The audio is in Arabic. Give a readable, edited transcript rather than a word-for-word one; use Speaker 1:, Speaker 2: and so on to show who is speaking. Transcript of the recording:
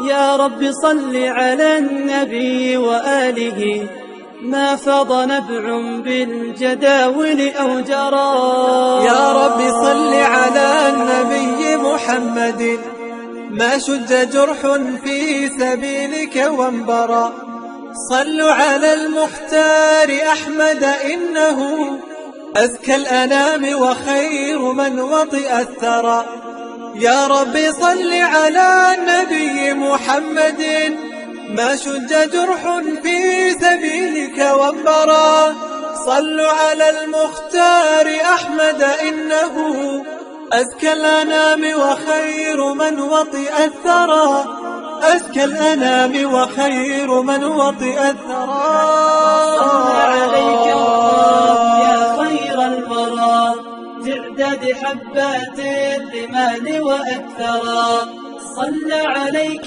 Speaker 1: يا رب صل على النبي وآله، ما فاض نبع بالجداول أو جرى.
Speaker 2: يا رب صل على النبي محمد، ما شج جرح في سبيلك وانبرى. صلوا على المختار أحمد، إنه أزكى الأنام وخير من وطئ الثرى. يا رب صل على النبي محمد، ما شج جرح في سبيلك وانبرى. صلوا على المختار أحمد، إنه أزكى الأنام وخير من وطئ الثرى. أزكى الأنام وخير من وطئ الثرى.
Speaker 1: صلى عليك الله يا خير الورى، تعداد حبات الرمال وأكثرا. صلى عليك